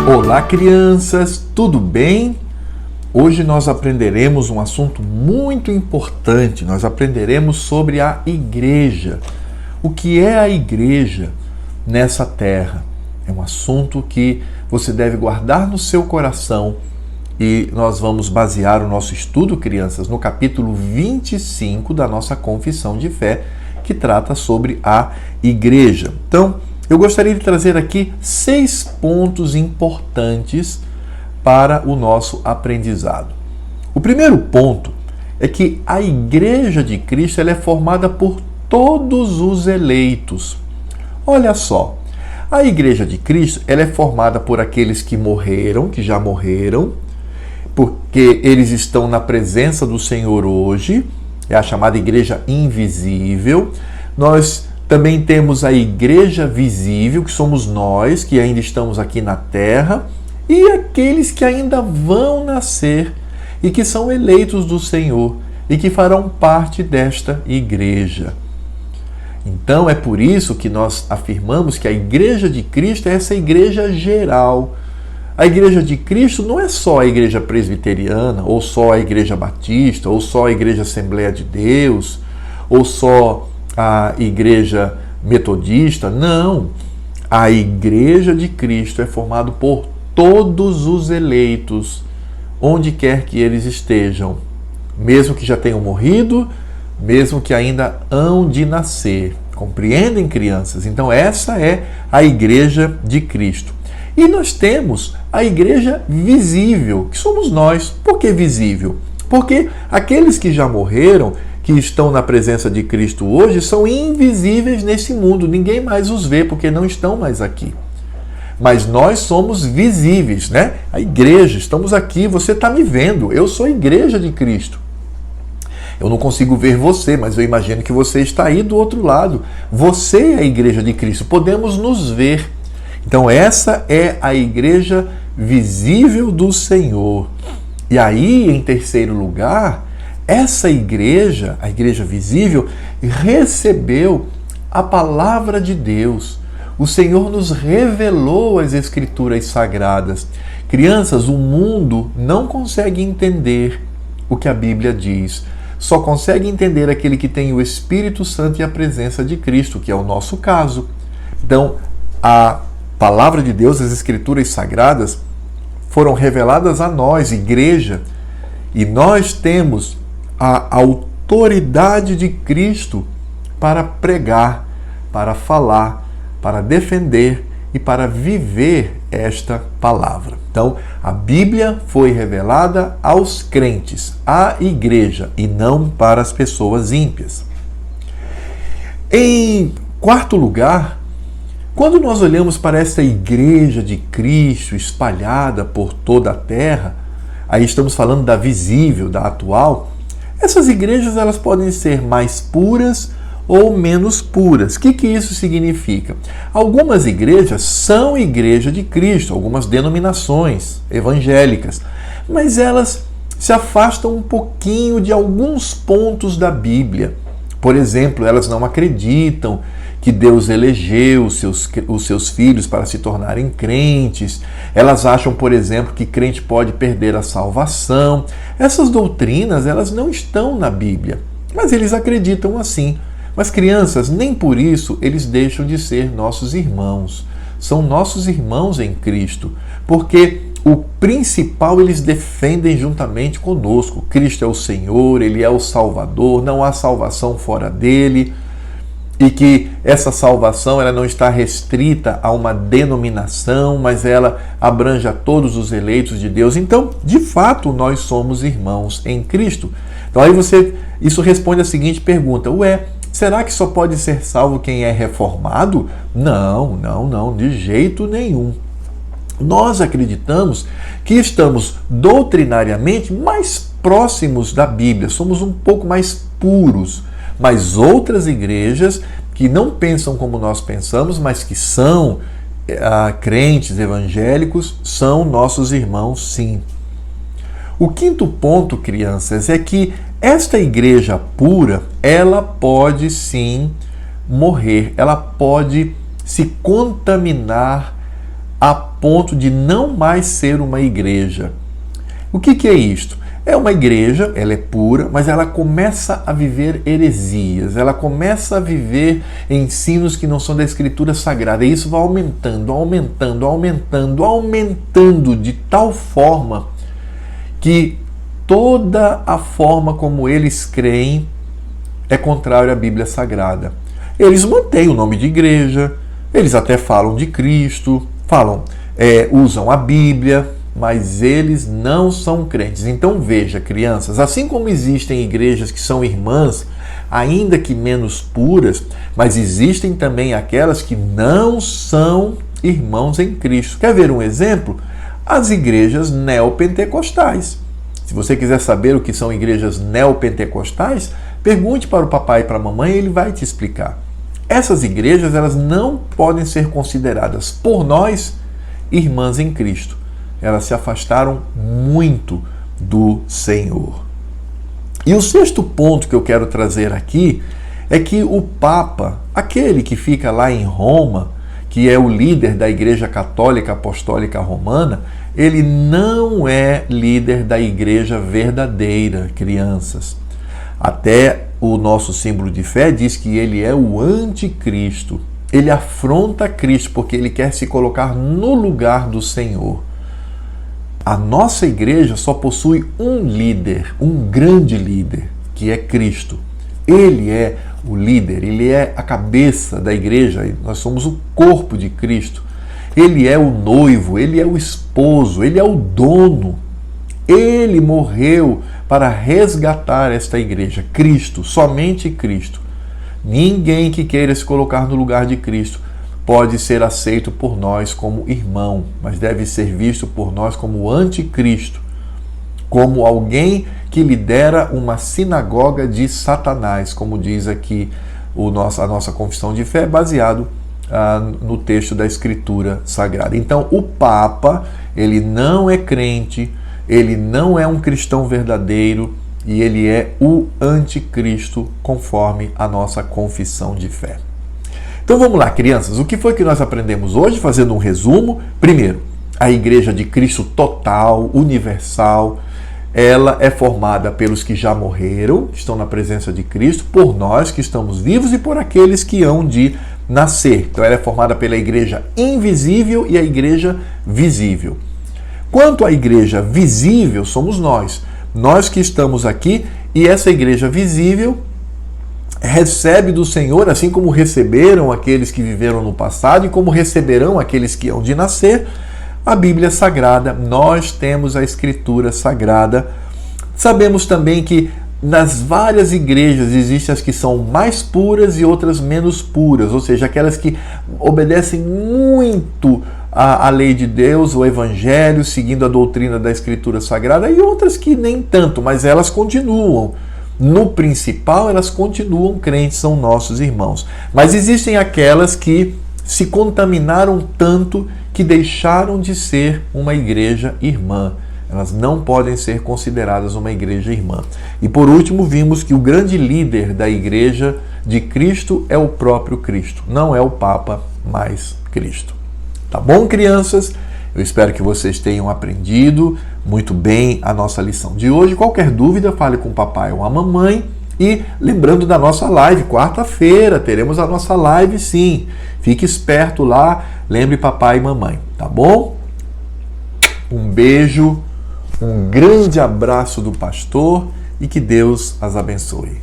Olá, crianças, tudo bem? Hoje nós aprenderemos um assunto muito importante. Nós aprenderemos sobre a igreja. O que é a igreja nessa terra? É um assunto que você deve guardar no seu coração e nós vamos basear o nosso estudo, crianças, no capítulo 25 da nossa Confissão de Fé, que trata sobre a igreja. Então, eu gostaria de trazer aqui 6 pontos importantes para o nosso aprendizado. O primeiro ponto é que a Igreja de Cristo ela é formada por todos os eleitos. Olha só, a Igreja de Cristo ela é formada por aqueles que morreram, que já morreram, porque eles estão na presença do Senhor hoje, é a chamada Igreja Invisível. Nós também temos a igreja visível, que somos nós, que ainda estamos aqui na terra, e aqueles que ainda vão nascer e que são eleitos do Senhor e que farão parte desta igreja. Então é por isso que nós afirmamos que a igreja de Cristo é essa igreja geral. A igreja de Cristo não é só a igreja presbiteriana, ou só a igreja batista, ou só a igreja Assembleia de Deus, ou só a igreja metodista. Não, a igreja de Cristo é formada por todos os eleitos, onde quer que eles estejam, mesmo que já tenham morrido, mesmo que ainda hão de nascer. Compreendem, crianças? Então essa é a igreja de Cristo. E nós temos a igreja visível, que somos nós. Por que visível? Porque aqueles que já morreram, que estão na presença de Cristo hoje, são invisíveis nesse mundo. Ninguém mais os vê, porque não estão mais aqui. Mas nós somos visíveis, né? A igreja, estamos aqui, você está me vendo. Eu sou a igreja de Cristo. Eu não consigo ver você, mas eu imagino que você está aí do outro lado. Você é a igreja de Cristo. Podemos nos ver. Então essa é a igreja visível do Senhor. E aí, em terceiro lugar, essa igreja, a igreja visível, recebeu a palavra de Deus. O Senhor nos revelou as Escrituras sagradas. Crianças, o mundo não consegue entender o que a Bíblia diz. Só consegue entender aquele que tem o Espírito Santo e a presença de Cristo, que é o nosso caso. Então, a palavra de Deus, as Escrituras sagradas, foram reveladas a nós, igreja, e nós temos a autoridade de Cristo para pregar, para falar, para defender e para viver esta palavra. Então, a Bíblia foi revelada aos crentes, à igreja, e não para as pessoas ímpias. Em quarto lugar, quando nós olhamos para essa igreja de Cristo espalhada por toda a terra, aí estamos falando da visível, da atual. Essas igrejas elas podem ser mais puras ou menos puras. O que isso significa? Algumas igrejas são igreja de Cristo, algumas denominações evangélicas, mas elas se afastam um pouquinho de alguns pontos da Bíblia. Por exemplo, elas não acreditam que Deus elegeu os seus filhos para se tornarem crentes. Elas acham, por exemplo, que crente pode perder a salvação. Essas doutrinas, elas não estão na Bíblia, mas eles acreditam assim. Mas, crianças, nem por isso eles deixam de ser nossos irmãos. São nossos irmãos em Cristo, porque o principal eles defendem juntamente conosco. Cristo é o Senhor, Ele é o Salvador, não há salvação fora dele. E que essa salvação ela não está restrita a uma denominação, mas ela abrange a todos os eleitos de Deus. Então, de fato, nós somos irmãos em Cristo. Então, aí isso responde a seguinte pergunta: será que só pode ser salvo quem é reformado? Não, de jeito nenhum. Nós acreditamos que estamos doutrinariamente mais próximos da Bíblia, somos um pouco mais puros. Mas outras igrejas que não pensam como nós pensamos, mas que são crentes evangélicos, são nossos irmãos, sim. O quinto ponto, crianças, é que esta igreja pura, ela pode sim morrer, ela pode se contaminar a ponto de não mais ser uma igreja. O que é isto? É uma igreja, ela é pura, mas ela começa a viver heresias, ela começa a viver ensinos que não são da Escritura Sagrada, e isso vai aumentando, aumentando de tal forma que toda a forma como eles creem é contrária à Bíblia Sagrada. Eles mantêm o nome de igreja, eles até falam de Cristo, usam a Bíblia, mas eles não são crentes. Então veja, crianças, assim como existem igrejas que são irmãs, ainda que menos puras, mas existem também aquelas que não são irmãos em Cristo. Quer ver um exemplo? As igrejas neopentecostais. Se você quiser saber o que são igrejas neopentecostais, pergunte para o papai e para a mamãe, ele vai te explicar. Essas igrejas, elas não podem ser consideradas por nós irmãs em Cristo. Elas se afastaram muito do Senhor. E o sexto ponto que eu quero trazer aqui é que o Papa, aquele que fica lá em Roma, que é o líder da Igreja Católica Apostólica Romana, ele não é líder da igreja verdadeira, crianças. Até o nosso símbolo de fé diz que ele é o anticristo. Ele afronta Cristo porque ele quer se colocar no lugar do Senhor. A nossa igreja só possui um líder, um grande líder, que é Cristo. Ele é o líder, ele é a cabeça da igreja, nós somos o corpo de Cristo. Ele é o noivo, ele é o esposo, ele é o dono. Ele morreu para resgatar esta igreja. Cristo, somente Cristo. Ninguém que queira se colocar no lugar de Cristo pode ser aceito por nós como irmão, mas deve ser visto por nós como anticristo, como alguém que lidera uma sinagoga de Satanás, como diz aqui a nossa confissão de fé, baseado no texto da Escritura Sagrada. Então, o Papa, ele não é crente, ele não é um cristão verdadeiro e ele é o anticristo, conforme a nossa confissão de fé. Então vamos lá, crianças, o que foi que nós aprendemos hoje? Fazendo um resumo. Primeiro, a Igreja de Cristo total, universal, ela é formada pelos que já morreram, que estão na presença de Cristo, por nós que estamos vivos e por aqueles que hão de nascer. Então ela é formada pela Igreja invisível e a Igreja visível. Quanto à Igreja visível, somos nós que estamos aqui, e essa Igreja visível recebe do Senhor, assim como receberam aqueles que viveram no passado e como receberão aqueles que hão de nascer, a Bíblia Sagrada. Nós temos a Escritura Sagrada. Sabemos também que nas várias igrejas existem as que são mais puras e outras menos puras, ou seja, aquelas que obedecem muito à lei de Deus, o Evangelho, seguindo a doutrina da Escritura Sagrada, e outras que nem tanto, mas elas continuam. No principal, elas continuam crentes, são nossos irmãos. Mas existem aquelas que se contaminaram tanto que deixaram de ser uma igreja irmã. Elas não podem ser consideradas uma igreja irmã. E por último, vimos que o grande líder da igreja de Cristo é o próprio Cristo. Não é o Papa, mas Cristo. Tá bom, crianças? Eu espero que vocês tenham aprendido muito bem a nossa lição de hoje. Qualquer dúvida, fale com o papai ou a mamãe. E lembrando da nossa live, quarta-feira, teremos a nossa live sim. Fique esperto lá, lembre papai e mamãe, tá bom? Um beijo, um grande abraço do pastor e que Deus as abençoe.